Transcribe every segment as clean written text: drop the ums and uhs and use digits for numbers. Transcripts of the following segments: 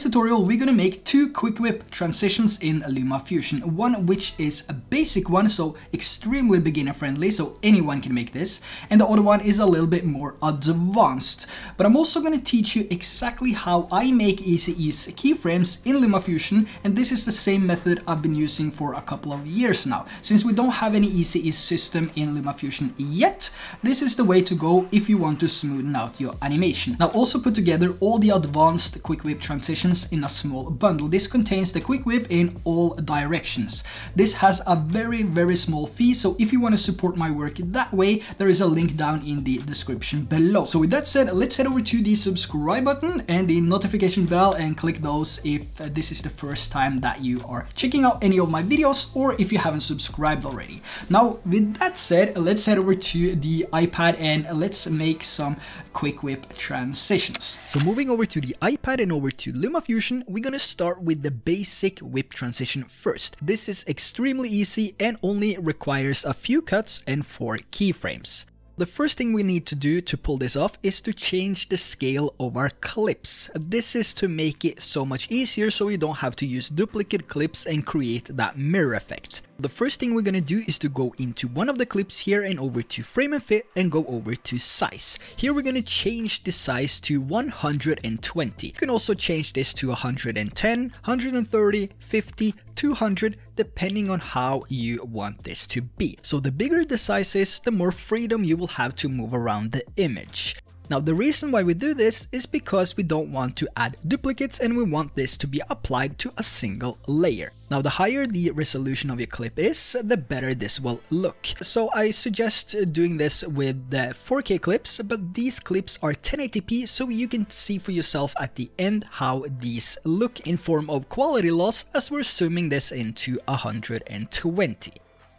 today's tutorial, we're gonna make two quick whip transitions in LumaFusion. One which is a basic one, so extremely beginner friendly, so anyone can make this. And the other one is a little bit more advanced. But I'm also gonna teach you exactly how I make easy ease keyframes in LumaFusion. And this is the same method I've been using for a couple of years now. Since we don't have any easy ease system in LumaFusion yet, this is the way to go if you want to smoothen out your animation. Now also put together all the advanced quick whip transitions in a small bundle. This contains the quick whip in all directions. This has a very small fee, so if you want to support my work that way, there is a link down in the description below. So with that said, let's head over to the subscribe button and the notification bell and click those if this is the first time that you are checking out any of my videos or if you haven't subscribed already. Now with that said, let's head over to the iPad and let's make some quick whip transitions. So moving over to the iPad and over to LumaFusion, we're gonna start with the basic whip transition first. This is extremely easy and only requires a few cuts and 4 keyframes. The first thing we need to do to pull this off is to change the scale of our clips. This is to make it so much easier so you don't have to use duplicate clips and create that mirror effect. The first thing we're gonna do is to go into one of the clips here and over to frame and fit and go over to size. Here we're gonna change the size to 120. You can also change this to 110, 130, 50, 200, depending on how you want this to be. So the bigger the size is, the more freedom you will have to move around the image. Now the reason why we do this is because we don't want to add duplicates and we want this to be applied to a single layer. Now the higher the resolution of your clip is, the better this will look. So I suggest doing this with the 4K clips, but these clips are 1080p, so you can see for yourself at the end how these look in form of quality loss as we're zooming this into 120.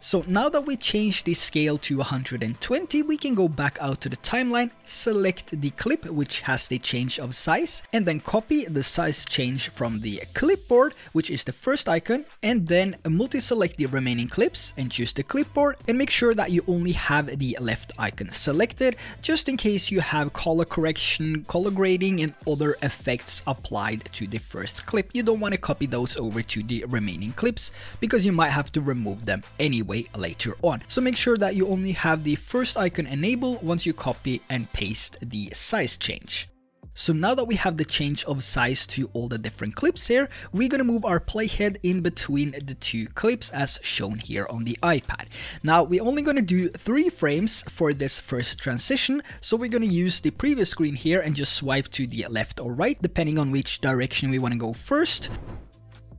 So now that we changed the scale to 120, we can go back out to the timeline, select the clip which has the change of size, and then copy the size change from the clipboard, which is the first icon, and then multi-select the remaining clips and choose the clipboard, and make sure that you only have the left icon selected, just in case you have color correction, color grading, and other effects applied to the first clip. You don't want to copy those over to the remaining clips because you might have to remove them anyway later on. So make sure that you only have the first icon enabled once you copy and paste the size change. So now that we have the change of size to all the different clips here, we're gonna move our playhead in between the two clips as shown here on the iPad. Now we're only gonna do 3 frames for this first transition, so we're gonna use the previous screen here and just swipe to the left or right depending on which direction we want to go first.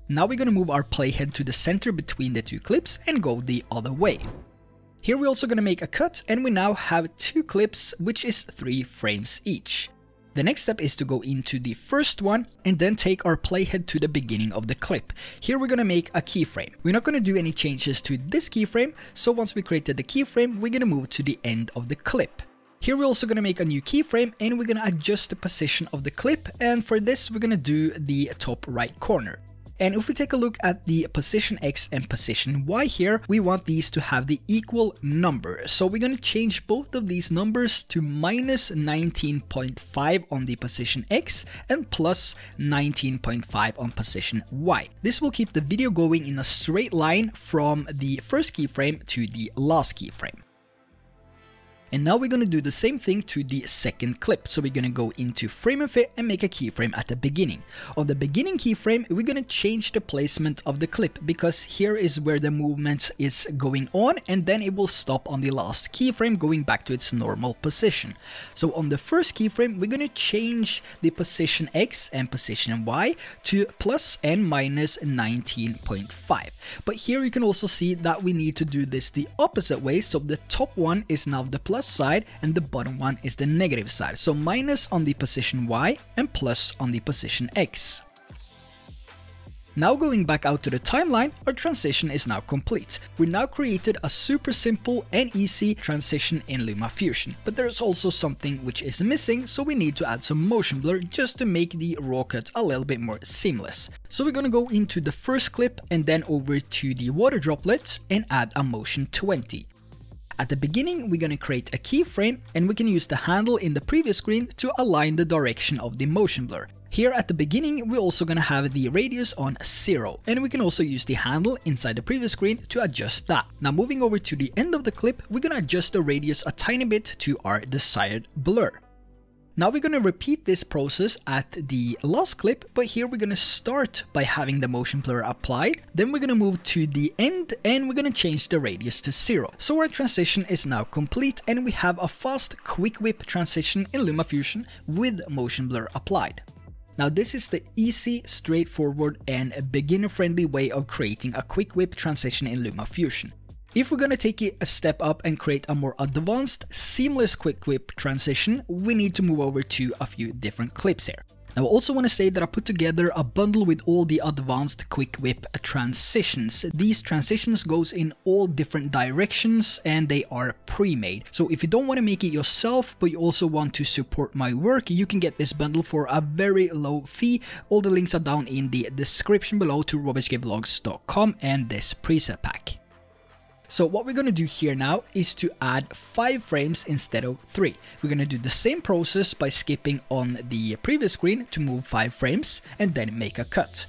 Now we're gonna move our playhead to the center between the two clips and go the other way. Here we're also gonna make a cut and we now have 2 clips, which is 3 frames each. The next step is to go into the first one and then take our playhead to the beginning of the clip. Here we're gonna make a keyframe. We're not gonna do any changes to this keyframe, so once we created the keyframe, we're gonna move to the end of the clip. Here we're also gonna make a new keyframe and we're gonna adjust the position of the clip, and for this we're gonna do the top right corner. And if we take a look at the position X and position Y here, we want these to have the equal number. So we're going to change both of these numbers to minus 19.5 on the position X and plus 19.5 on position Y. This will keep the video going in a straight line from the first keyframe to the last keyframe. And now we're going to do the same thing to the second clip. So we're going to go into frame and fit and make a keyframe at the beginning. On the beginning keyframe, we're going to change the placement of the clip because here is where the movement is going on, and then it will stop on the last keyframe going back to its normal position. So on the first keyframe, we're going to change the position X and position Y to plus and minus 19.5. But here you can also see that we need to do this the opposite way. So the top one is now the plus side and the bottom one is the negative side. So minus on the position Y and plus on the position X. Now going back out to the timeline, our transition is now complete. We now created a super simple and easy transition in LumaFusion, but there's also something which is missing, so we need to add some motion blur just to make the raw cut a little bit more seamless. So we're gonna go into the first clip and then over to the water droplet and add a motion 20. At the beginning, we're going to create a keyframe, and we can use the handle in the previous screen to align the direction of the motion blur. Here at the beginning, we're also going to have the radius on 0, and we can also use the handle inside the previous screen to adjust that. Now moving over to the end of the clip, we're going to adjust the radius a tiny bit to our desired blur. Now we're going to repeat this process at the last clip, but here we're going to start by having the motion blur applied. Then we're going to move to the end and we're going to change the radius to 0. So our transition is now complete and we have a fast quick whip transition in LumaFusion with motion blur applied. Now this is the easy, straightforward and beginner-friendly way of creating a quick whip transition in LumaFusion. If we're going to take it a step up and create a more advanced, seamless quick whip transition, we need to move over to a few different clips here. Now I also want to say that I put together a bundle with all the advanced quick whip transitions. These transitions goes in all different directions and they are pre-made. So if you don't want to make it yourself, but you also want to support my work, you can get this bundle for a very low fee. All the links are down in the description below to robhkvlogs.com and this preset pack. So what we're going to do here now is to add 5 frames instead of 3. We're going to do the same process by skipping on the previous screen to move 5 frames and then make a cut.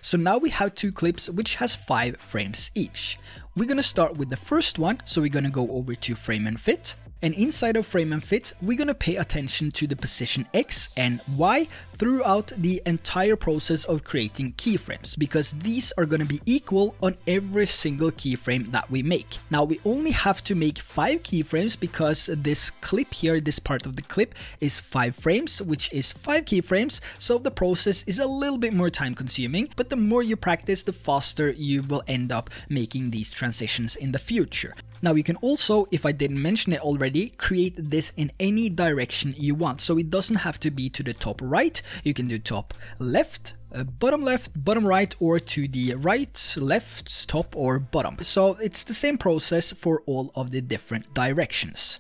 So now we have 2 clips which has 5 frames each. We're going to start with the first one, so we're going to go over to frame and fit. And inside of frame and fit, we're going to pay attention to the position X and Y throughout the entire process of creating keyframes, because these are going to be equal on every single keyframe that we make. Now we only have to make 5 keyframes because this clip here, this part of the clip is 5 frames, which is 5 keyframes, so the process is a little bit more time consuming, but the more you practice, the faster you will end up making these transitions in the future. Now you can also, if I didn't mention it already, create this in any direction you want. So it doesn't have to be to the top right. You can do top left, bottom right, or to the right, left, top, or bottom. So it's the same process for all of the different directions.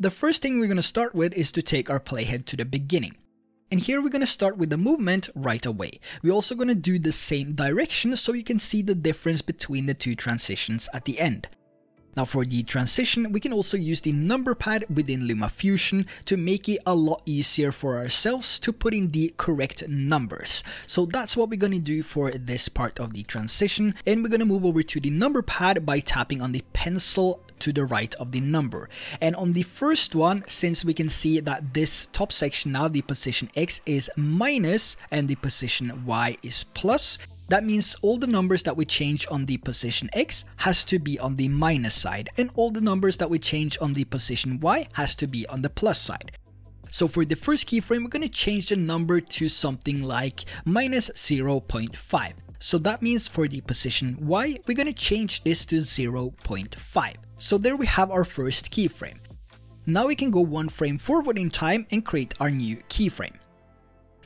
The first thing we're going to start with is to take our playhead to the beginning. And here we're going to start with the movement right away. We're also going to do the same direction so you can see the difference between the 2 transitions at the end. Now for the transition, we can also use the number pad within LumaFusion to make it a lot easier for ourselves to put in the correct numbers. So that's what we're going to do for this part of the transition, and we're going to move over to the number pad by tapping on the pencil to the right of the number. And on the first one, since we can see that this top section now, the position X is minus and the position Y is plus, that means all the numbers that we change on the position X has to be on the minus side, and all the numbers that we change on the position Y has to be on the plus side. So for the first keyframe, we're going to change the number to something like minus 0.5. So that means for the position Y, we're going to change this to 0.5. So there we have our first keyframe. Now we can go 1 frame forward in time and create our new keyframe.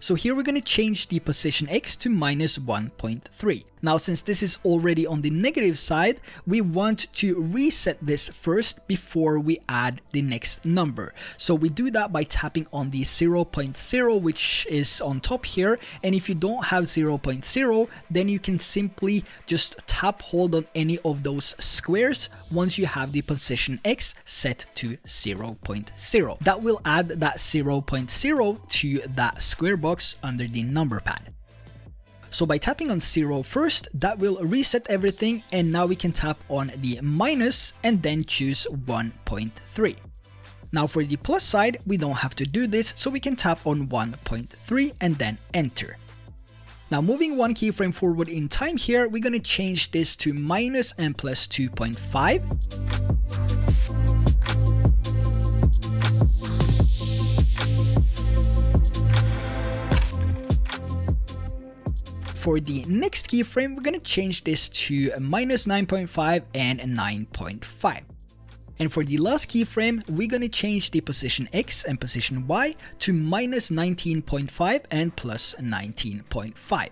So here we're going to change the position X to minus 1.3. Now since this is already on the negative side, we want to reset this first before we add the next number. So we do that by tapping on the 0.0, which is on top here, and if you don't have 0.0, then you can simply just tap hold on any of those squares once you have the position X set to 0.0. That will add that 0.0 to that square box under the number pad. So by tapping on 0 first, that will reset everything, and now we can tap on the minus and then choose 1.3. Now for the plus side, we don't have to do this, so we can tap on 1.3 and then enter. Now moving 1 keyframe forward in time here, we're going to change this to minus and plus 2.5. For the next keyframe, we're going to change this to minus 9.5 and 9.5. And for the last keyframe, we're going to change the position X and position Y to minus 19.5 and plus 19.5.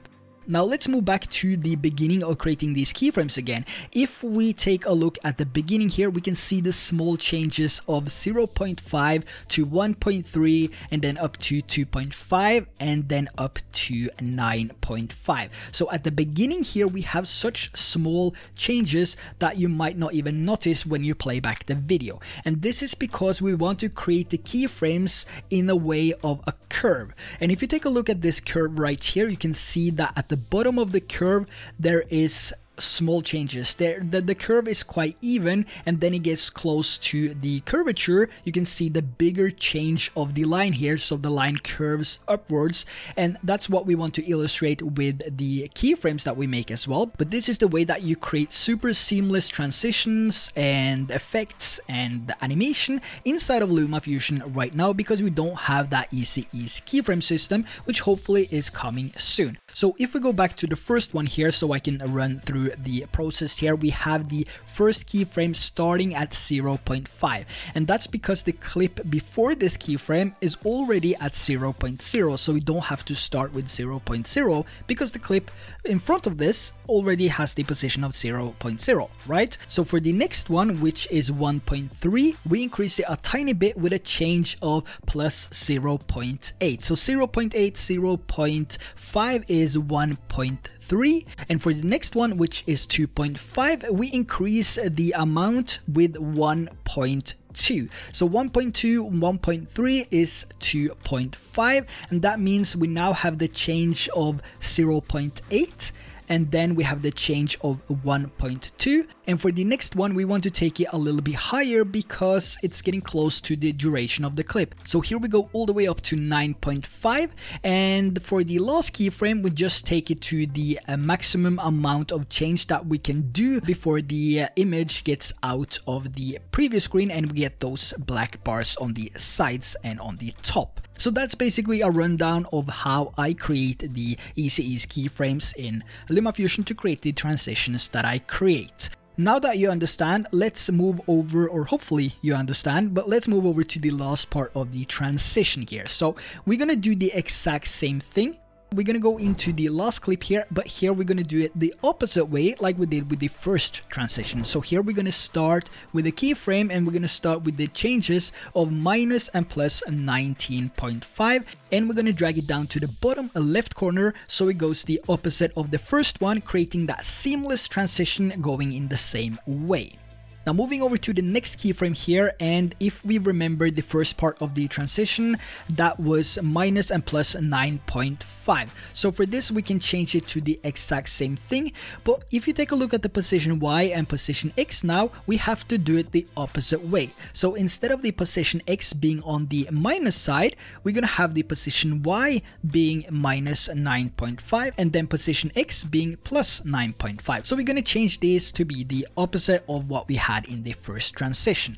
Now let's move back to the beginning of creating these keyframes again. If we take a look at the beginning here, we can see the small changes of 0.5 to 1.3 and then up to 2.5 and then up to 9.5. So at the beginning here, we have such small changes that you might not even notice when you play back the video. And this is because we want to create the keyframes in a way of a curve. And if you take a look at this curve right here, you can see that at the bottom of the curve there is small changes. The curve is quite even, and then it gets close to the curvature. You can see the bigger change of the line here, so the line curves upwards, and that's what we want to illustrate with the keyframes that we make as well. But this is the way that you create super seamless transitions and effects and animation inside of LumaFusion right now, because we don't have that easy keyframe system, which hopefully is coming soon. So if we go back to the first one here, so I can run through the process here, we have the first keyframe starting at 0.5, and that's because the clip before this keyframe is already at 0.0, so we don't have to start with 0.0 because the clip in front of this already has the position of 0.0, right? So for the next one, which is 1.3, we increase it a tiny bit with a change of plus 0.8. So 0.8, 0.5 is 1.3, and for the next one, which is 2.5, we increase the amount with 1.2. So 1.2, 1.3 is 2.5, and that means we now have the change of 0.8, and then we have the change of 1.2, and for the next one we want to take it a little bit higher because it's getting close to the duration of the clip. So here we go all the way up to 9.5, and for the last keyframe we just take it to the maximum amount of change that we can do before the image gets out of the previous screen and we get those black bars on the sides and on the top. So that's basically a rundown of how I create the easy ease keyframes in LumaFusion to create the transitions that I create. Now that you understand, let's move over, or hopefully you understand, but let's move over to the last part of the transition here. So we're gonna do the exact same thing. We're gonna go into the last clip here, but here we're gonna do it the opposite way like we did with the first transition. So here we're gonna start with a keyframe, and we're gonna start with the changes of minus and plus 19.5, and we're gonna drag it down to the bottom left corner so it goes the opposite of the first one, creating that seamless transition going in the same way. Now moving over to the next keyframe here, and if we remember the first part of the transition, that was minus and plus 9.5. So for this we can change it to the exact same thing, but if you take a look at the position Y and position X now, we have to do it the opposite way. So instead of the position X being on the minus side, we're gonna have the position Y being minus 9.5 and then position X being plus 9.5. So we're gonna change this to be the opposite of what we had in the first transition.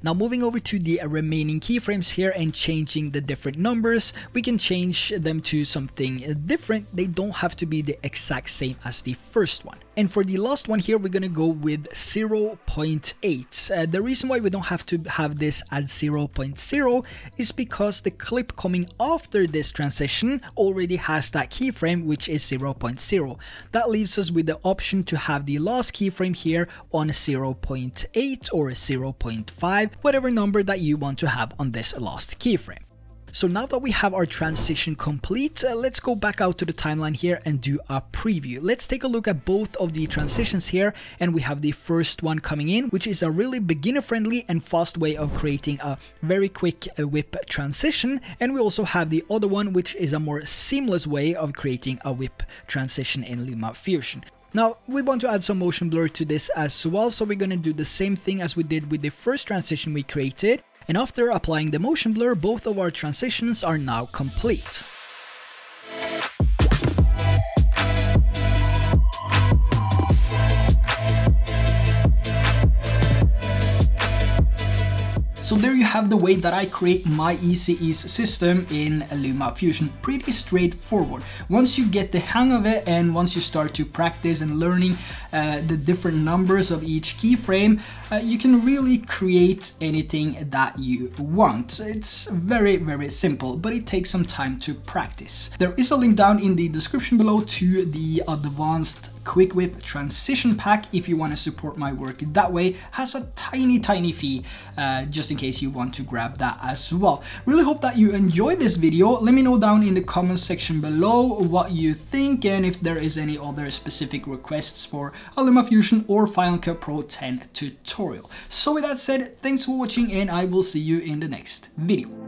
Now moving over to the remaining keyframes here and changing the different numbers, we can change them to something different. They don't have to be the exact same as the first one. And for the last one here, we're gonna go with 0.8. The reason why we don't have to have this at 0.0 is because the clip coming after this transition already has that keyframe, which is 0.0. That leaves us with the option to have the last keyframe here on 0.8 or 0.5, whatever number that you want to have on this last keyframe. So now that we have our transition complete, let's go back out to the timeline here and do a preview. Let's take a look at both of the transitions here, and we have the first one coming in, which is a really beginner friendly and fast way of creating a very quick whip transition, and we also have the other one, which is a more seamless way of creating a whip transition in LumaFusion. Now we want to add some motion blur to this as well, so we're going to do the same thing as we did with the first transition we created. And after applying the motion blur, both of our transitions are now complete. So there you have the way that I create my easy ease system in LumaFusion. Pretty straightforward. Once you get the hang of it and once you start to practice and learning the different numbers of each keyframe, you can really create anything that you want. It's very, very simple, but it takes some time to practice. There is a link down in the description below to the advanced Quick Whip transition pack if you want to support my work that way. Has a tiny fee just in case you want to grab that as well. Really hope that you enjoyed this video. Let me know down in the comments section below what you think and if there is any other specific requests for a LumaFusion or Final Cut Pro 10 tutorial. So with that said, thanks for watching and I will see you in the next video.